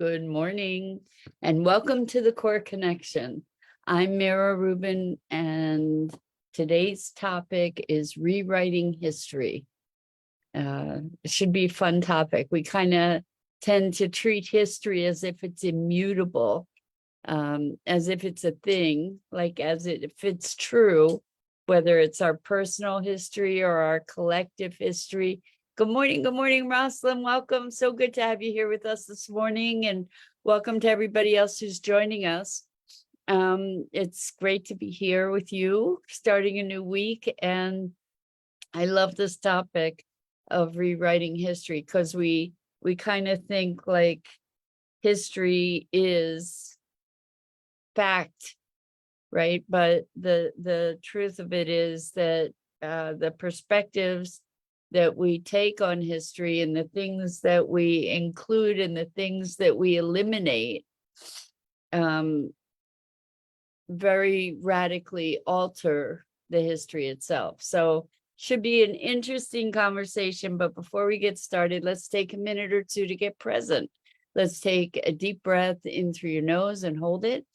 Good morning and welcome to the Core Connection. I'm Mira Rubin and today's topic is rewriting history. It should be a fun topic. We kind of tend to treat history as if it's immutable, as if it's a thing, like if it's true, whether it's our personal history or our collective history. Good morning, Rosalind. Welcome. So good to have you here with us this morning, and welcome to everybody else who's joining us. It's great to be here with you, starting a new week, and I love this topic of rewriting history because we kind of think like history is fact, right? But the truth of it is that the perspectives that we take on history and the things that we include and the things that we eliminate very radically alter the history itself. So should be an interesting conversation. But before we get started, let's take a minute or two to get present. Let's take a deep breath in through your nose and hold it.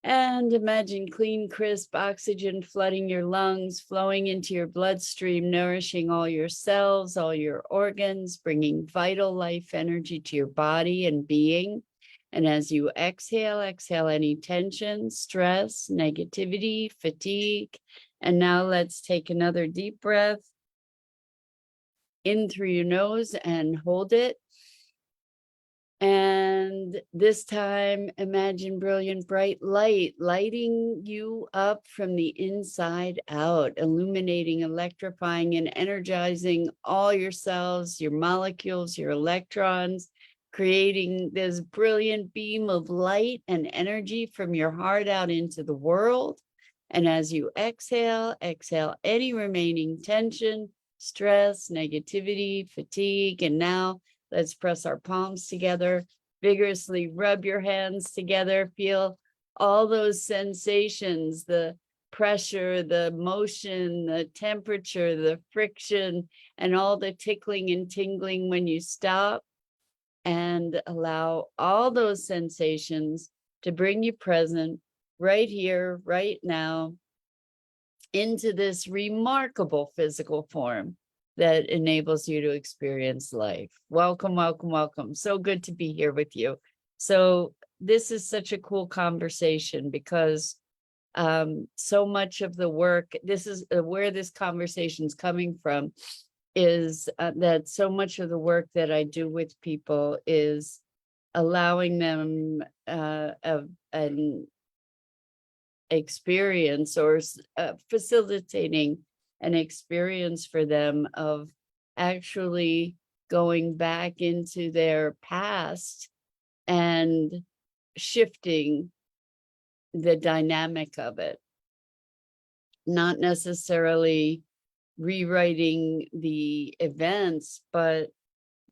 And imagine clean, crisp oxygen flooding your lungs, flowing into your bloodstream, nourishing all your cells, all your organs, bringing vital life energy to your body and being. And as you exhale any tension, stress, negativity, fatigue. And now let's take another deep breath in through your nose and hold it. And this time, imagine brilliant, bright light lighting you up from the inside out, illuminating, electrifying, and energizing all your cells, your molecules, your electrons, creating this brilliant beam of light and energy from your heart out into the world. And as you exhale any remaining tension, stress, negativity, fatigue, and now let's press our palms together, vigorously rub your hands together, feel all those sensations, the pressure, the motion, the temperature, the friction, and all the tickling and tingling when you stop, and allow all those sensations to bring you present right here, right now, into this remarkable physical form that enables you to experience life. Welcome, welcome, welcome. So good to be here with you. So this is such a cool conversation because so much of the work, this is where this conversation is coming from, is that so much of the work that I do with people is allowing them an experience or facilitating an experience for them of actually going back into their past and shifting the dynamic of it, not necessarily rewriting the events, but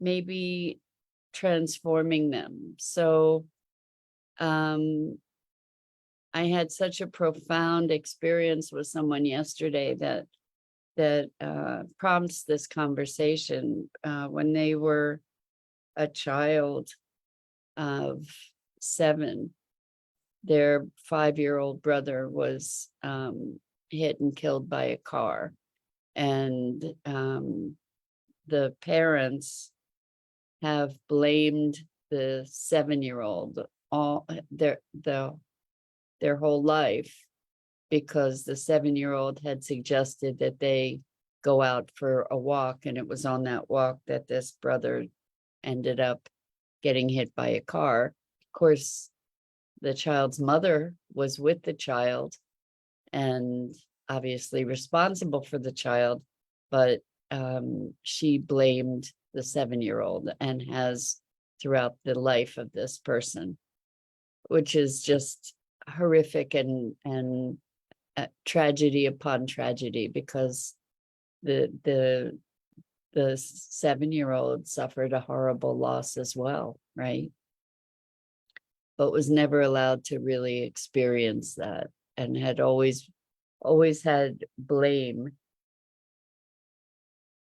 maybe transforming them. So I had such a profound experience with someone yesterday that prompts this conversation. When they were a child of 7, their 5-year-old brother was hit and killed by a car, and the parents have blamed the 7-year-old all their whole life, because the 7-year-old had suggested that they go out for a walk. And it was on that walk that this brother ended up getting hit by a car. Of course, the child's mother was with the child and obviously responsible for the child, but she blamed the 7-year-old and has throughout the life of this person, which is just horrific and tragedy upon tragedy, because the 7-year-old suffered a horrible loss as well, right? But was never allowed to really experience that, and had always had blame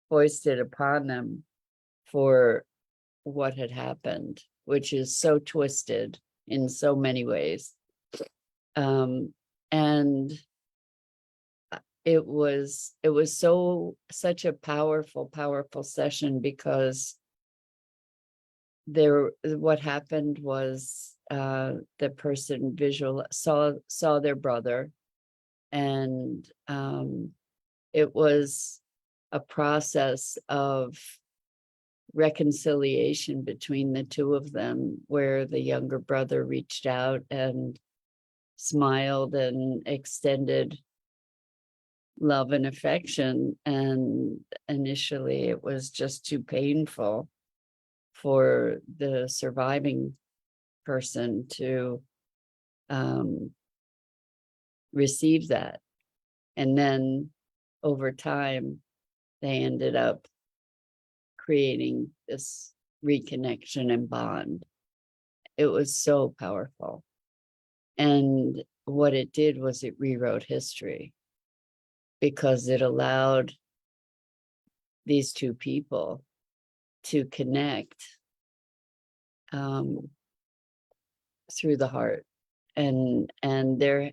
foisted upon them for what had happened. which is so twisted in so many ways. And it was such a powerful session, because what happened was the person saw their brother, and it was a process of reconciliation between the two of them, where the younger brother reached out and smiled and extended love and affection. And initially it was just too painful for the surviving person to receive that. And then over time, they ended up creating this reconnection and bond. It was so powerful. And what it did was it rewrote history, because it allowed these two people to connect through the heart. And there,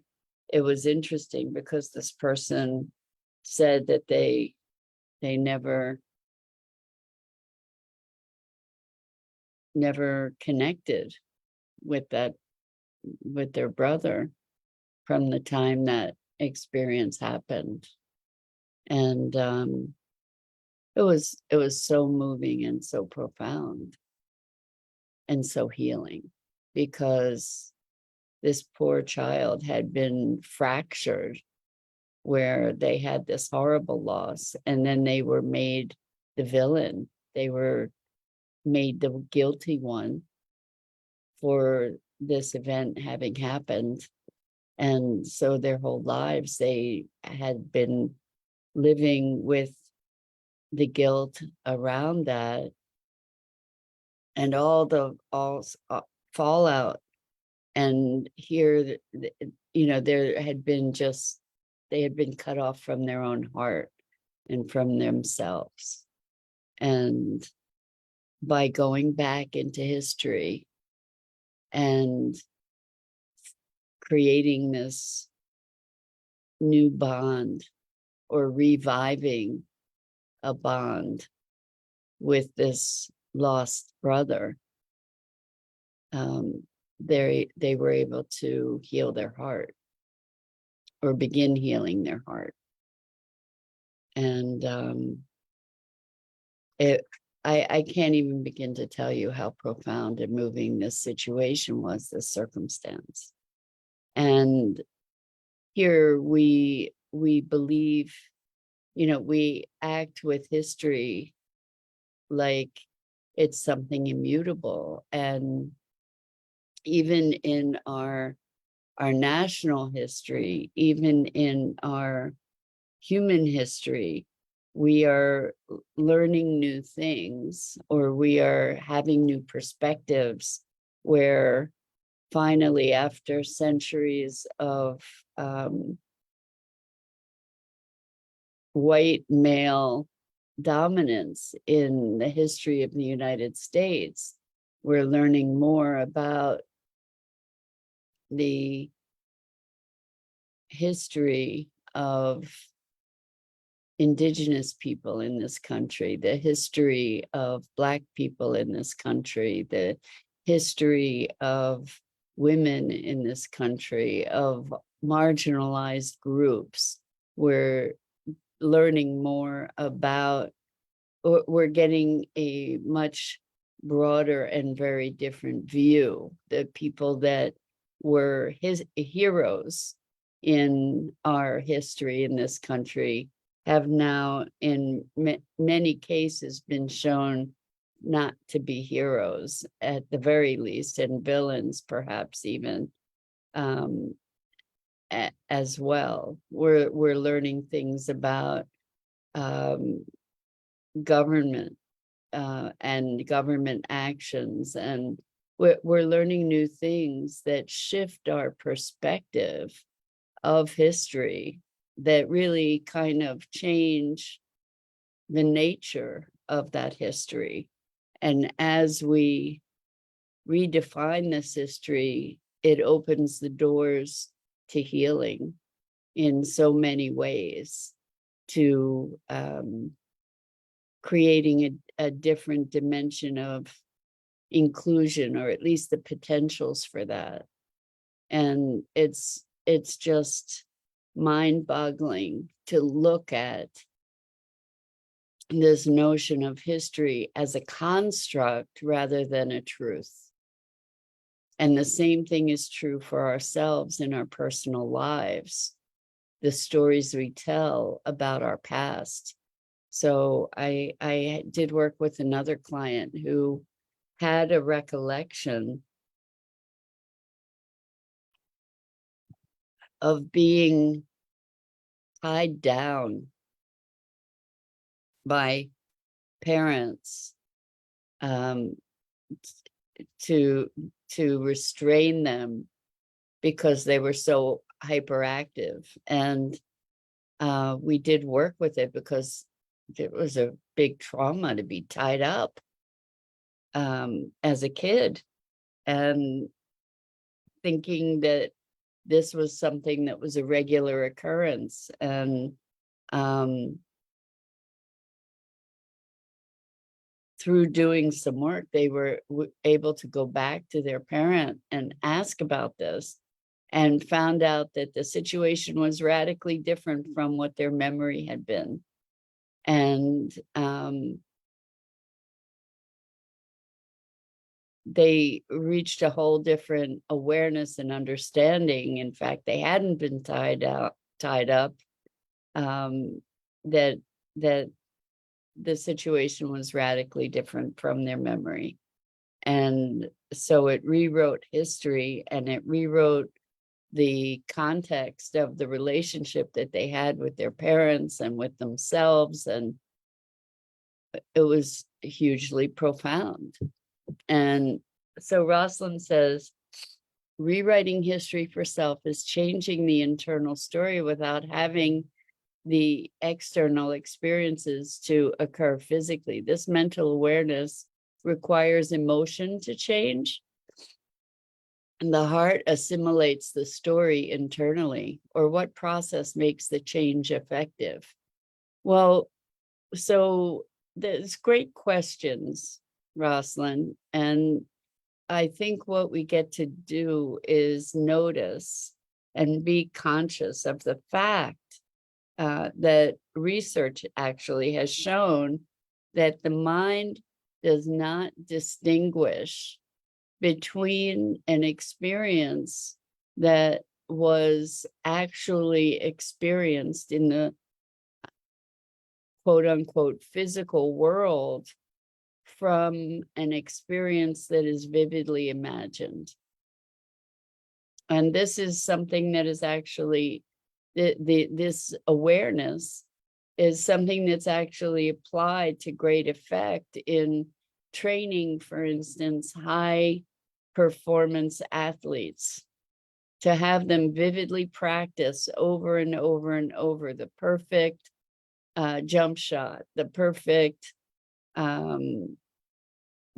it was interesting, because this person said that they never connected with their brother from the time that experience happened. And it was so moving and so profound and so healing, because this poor child had been fractured, where they had this horrible loss, and then they were made the villain. They were made the guilty one for this event having happened. And so their whole lives, they had been living with the guilt around that, and all fallout. And here, there had been they had been cut off from their own heart and from themselves. And by going back into history and creating this new bond, or reviving a bond with this lost brother, they were able to heal their heart, or begin healing their heart. And I can't even begin to tell you how profound and moving this situation was, this circumstance. And here we believe, we act with history like it's something immutable. And even in our national history, even in our human history, we are learning new things, or we are having new perspectives, where finally, after centuries of white male dominance in the history of the United States, we're learning more about the history of Indigenous people in this country, the history of Black people in this country, the history of women in this country, of marginalized groups. We're learning more about, we're getting a much broader and very different view. The people that were his heroes in our history in this country have now, in many cases, been shown not to be heroes, at the very least, and villains, perhaps even, as well. We're learning things about government and government actions, and we're learning new things that shift our perspective of history, that really kind of change the nature of that history. And as we redefine this history, it opens the doors to healing in so many ways, to creating a different dimension of inclusion, or at least the potentials for that. And it's just mind-boggling to look at this notion of history as a construct rather than a truth. And the same thing is true for ourselves in our personal lives, the stories we tell about our past. So I did work with another client who had a recollection of being tied down by parents to restrain them because they were so hyperactive. And we did work with it because it was a big trauma to be tied up as a kid, and thinking that this was something that was a regular occurrence. And through doing some work, they were able to go back to their parent and ask about this, and found out that the situation was radically different from what their memory had been. And they reached a whole different awareness and understanding. In fact, they hadn't been tied up, that the situation was radically different from their memory. And so it rewrote history, and it rewrote the context of the relationship that they had with their parents and with themselves. And it was hugely profound. And so Rosalind says, rewriting history for self is changing the internal story without having the external experiences to occur physically. This mental awareness requires emotion to change, and the heart assimilates the story internally. Or what process makes the change effective? Well, so there's great questions, Rosalind. And I think what we get to do is notice and be conscious of the fact that research actually has shown that the mind does not distinguish between an experience that was actually experienced in the quote unquote physical world from an experience that is vividly imagined. And this is something that is actually, this awareness is something that's actually applied to great effect in training, for instance, high performance athletes, to have them vividly practice over and over and over the perfect jump shot, the perfect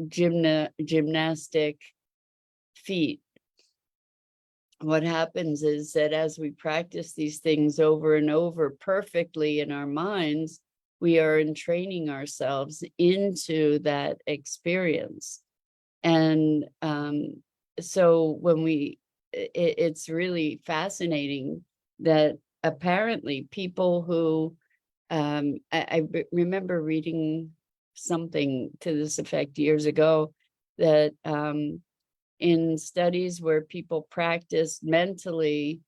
gymnastic feat. What happens is that as we practice these things over and over perfectly in our minds, we are entraining ourselves into that experience. And so when it's really fascinating that apparently people who, I remember reading something to this effect years ago, that in studies where people practiced mentally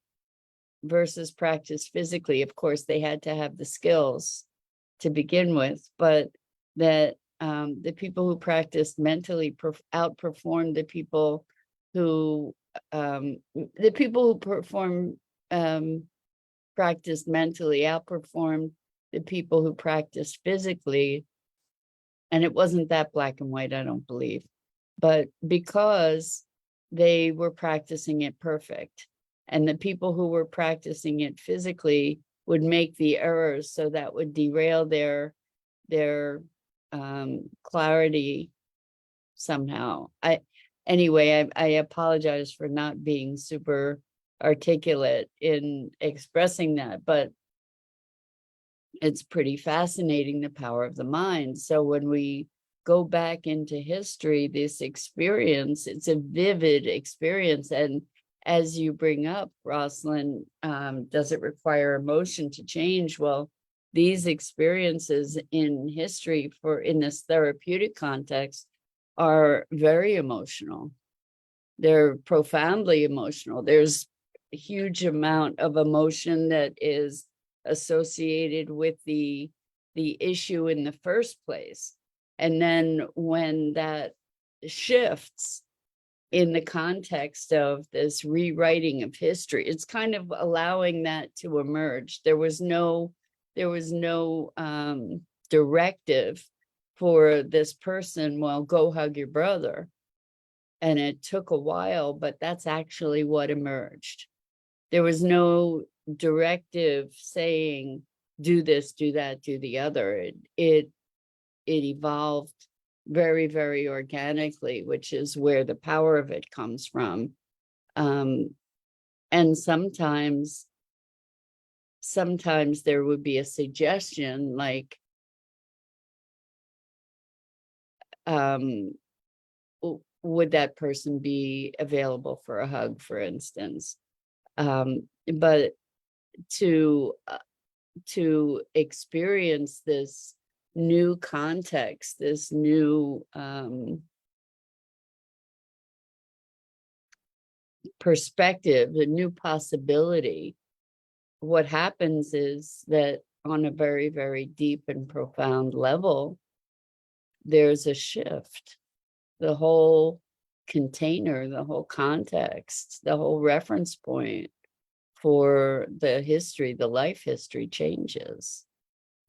versus practice physically, of course, they had to have the skills to begin with, but that the people who practiced mentally outperformed the people who practiced mentally outperformed the people who practiced physically. And it wasn't that black and white, I don't believe, but because they were practicing it perfect. And the people who were practicing it physically would make the errors, so that would derail their clarity somehow. anyway, I apologize for not being super articulate in expressing that, but it's pretty fascinating, the power of the mind. So when we go back into history, this experience, it's a vivid experience. And as you bring up, Rosalind, does it require emotion to change? Well, these experiences in history in this therapeutic context are very emotional. They're profoundly emotional. There's a huge amount of emotion that is associated with the issue in the first place. And then when that shifts in the context of this rewriting of history, it's kind of allowing that to emerge. There was no directive for this person, well, go hug your brother. And it took a while, but that's actually what emerged. There was no directive saying, do this, do that, do the other. It evolved very, very organically, which is where the power of it comes from. And sometimes there would be a suggestion like, would that person be available for a hug, for instance? But to experience this new context, this new perspective, a new possibility, what happens is that on a very, very deep and profound level, there's a shift. The whole container, the whole context, the whole reference point for the history, the life history changes.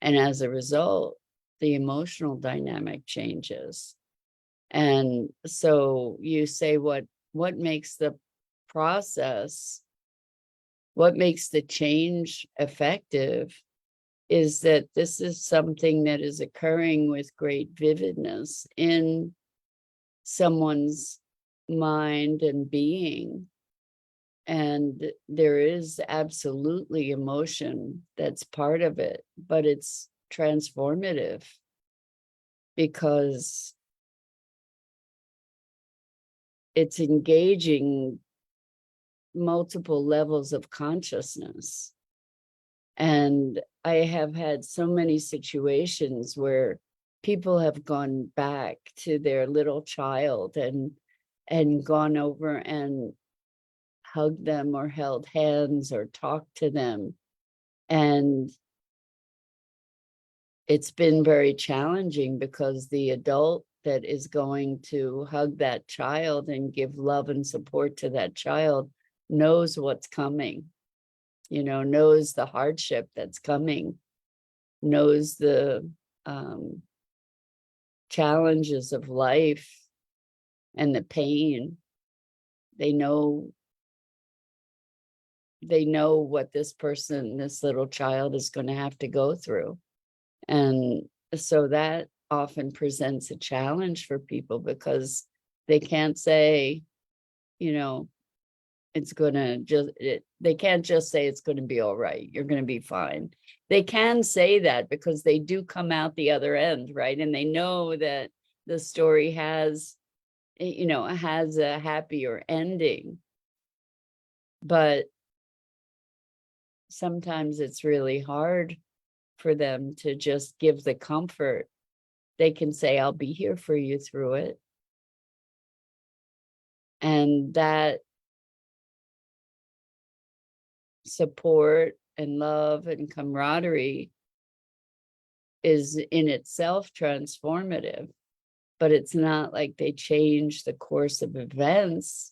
And as a result, the emotional dynamic changes. And so you say, what makes the process, what makes the change effective is that this is something that is occurring with great vividness in someone's mind and being. And there is absolutely emotion that's part of it, but it's transformative because it's engaging multiple levels of consciousness. And I have had so many situations where people have gone back to their little child and gone over and hugged them or held hands or talked to them. And it's been very challenging because the adult that is going to hug that child and give love and support to that child knows what's coming, knows the hardship that's coming, knows the challenges of life and the pain. They know what this little child is going to have to go through. And so that often presents a challenge for people because they can't say, they can't just say it's going to be all right. You're going to be fine. They can say that because they do come out the other end, right? And they know that the story has a happier ending. But sometimes it's really hard for them to just give the comfort. They can say, I'll be here for you through it. And that support and love and camaraderie is in itself transformative, but it's not like they change the course of events,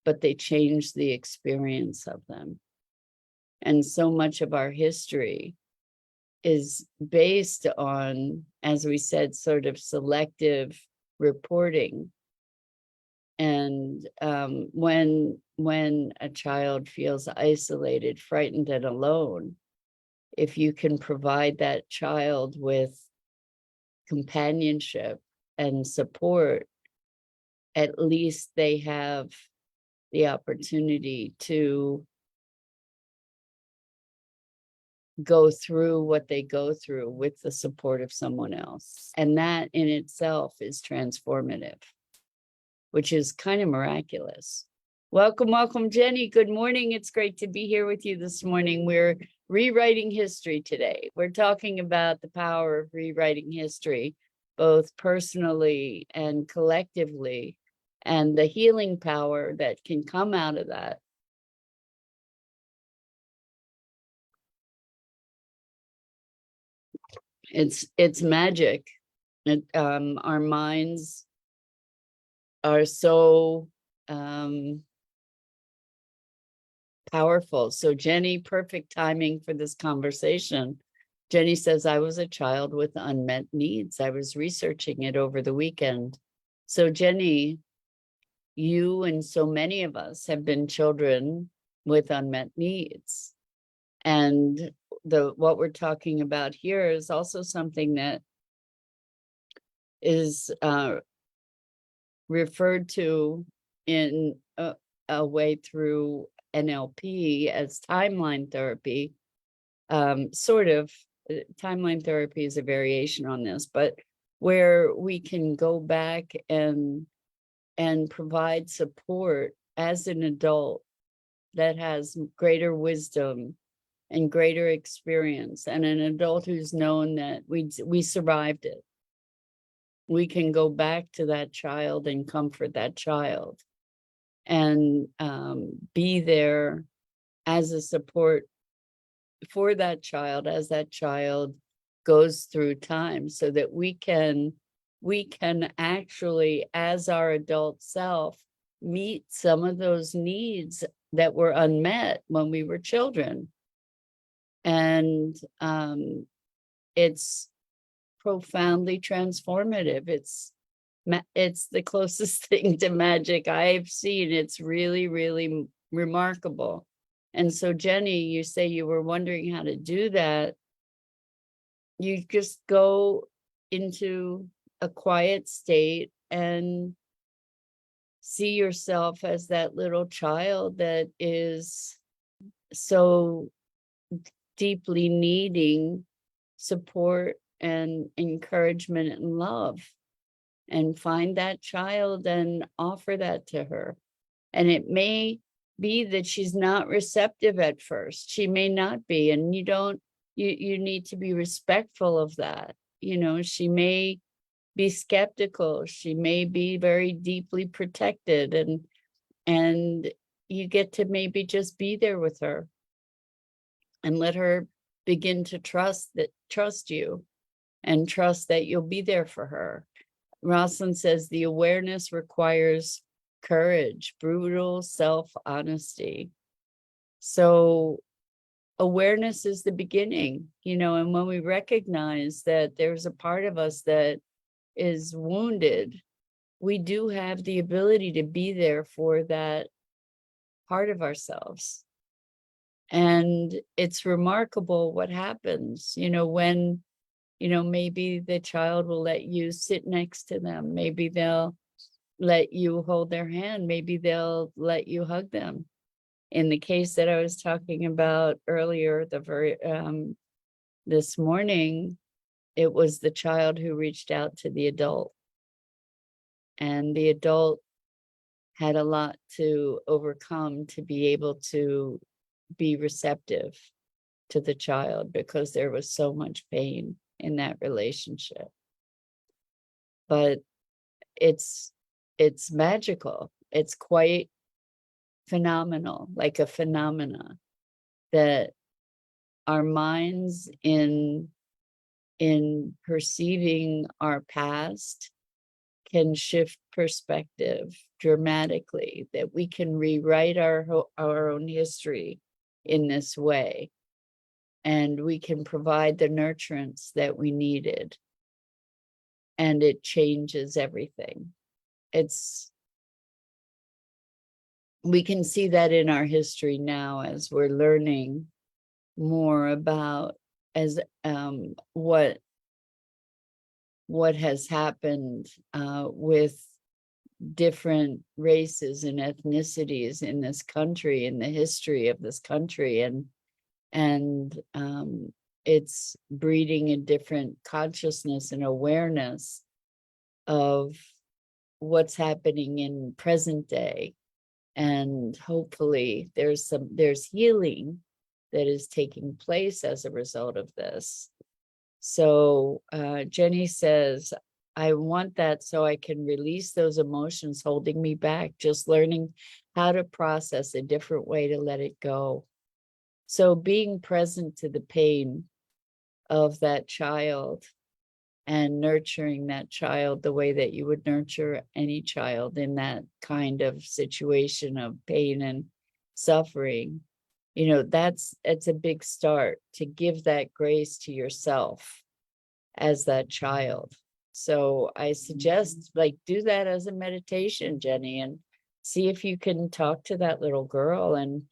but they change the experience of them. And so much of our history is based on, as we said, sort of selective reporting. And when a child feels isolated, frightened, and alone, if you can provide that child with companionship and support, at least they have the opportunity to go through what they go through with the support of someone else. And that in itself is transformative, which is kind of miraculous. Welcome, welcome, Jenny. Good morning. It's great to be here with you this morning. We're rewriting history today. We're talking about the power of rewriting history, both personally and collectively, and the healing power that can come out of that. It's magic. Our minds are so powerful. So Jenny, perfect timing for this conversation. Jenny says, I was a child with unmet needs. I was researching it over the weekend. So Jenny, you and so many of us have been children with unmet needs. And what we're talking about here is also something that is referred to in a way through NLP as timeline therapy. Sort of, timeline therapy is a variation on this, but where we can go back and provide support as an adult that has greater wisdom and greater experience, and an adult who's known that we survived it. We can go back to that child and comfort that child and be there as a support for that child as that child goes through time, so that we can actually, as our adult self, meet some of those needs that were unmet when we were children. And it's profoundly transformative. It's the closest thing to magic I've seen. It's really, really remarkable. And so, Jenny, you say you were wondering how to do that. You just go into a quiet state and see yourself as that little child that is so deeply needing support and encouragement and love, and find that child and offer that to her. And it may be that she's not receptive at first. She may not be, and you need to be respectful of that. She may be skeptical. She may be very deeply protected, and you get to maybe just be there with her and let her begin to trust you and trust that you'll be there for her. Rosalind says the awareness requires courage, brutal self-honesty. So awareness is the beginning, and when we recognize that there's a part of us that is wounded, we do have the ability to be there for that part of ourselves. And it's remarkable what happens, when, maybe the child will let you sit next to them. Maybe they'll let you hold their hand. Maybe they'll let you hug them. In the case that I was talking about earlier, this morning, it was the child who reached out to the adult. And the adult had a lot to overcome to be able to be receptive to the child, because there was so much pain in that relationship. But it's magical. It's quite phenomenal, like a phenomena, that our minds in perceiving our past can shift perspective dramatically, that we can rewrite our own history in this way, and we can provide the nurturance that we needed, and it changes everything. We can see that in our history now, as we're learning more about what has happened with different races and ethnicities in this country, in the history of this country, and it's breeding a different consciousness and awareness of what's happening in present day. And hopefully there's healing that is taking place as a result of this. So Jenny says, I want that so I can release those emotions holding me back, just learning how to process a different way to let it go. So being present to the pain of that child and nurturing that child the way that you would nurture any child in that kind of situation of pain and suffering, you know, it's a big start to give that grace to yourself as that child. So I suggest like do that as a meditation, Jenny, and see if you can talk to that little girl and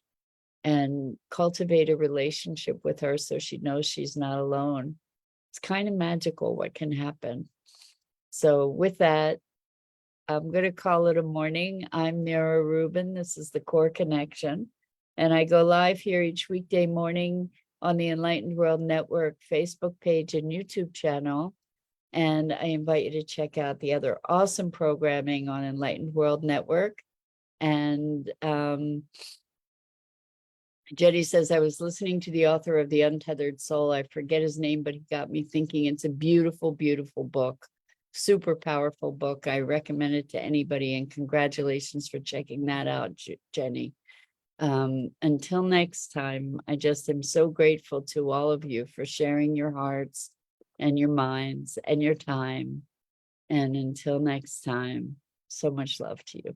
cultivate a relationship with her so she knows she's not alone. It's kind of magical what can happen. So with that, I'm going to call it a morning. I'm Mira Rubin. This is the Core Connection. And I go live here each weekday morning on the Enlightened World Network Facebook page and YouTube channel. And I invite you to check out the other awesome programming on Enlightened World Network. And Jenny says, I was listening to the author of The Untethered Soul. I forget his name, but he got me thinking. It's a beautiful, beautiful book. Super powerful book. I recommend it to anybody. And congratulations for checking that out, Jenny. Until next time, I just am so grateful to all of you for sharing your hearts and your minds and your time. And until next time, so much love to you.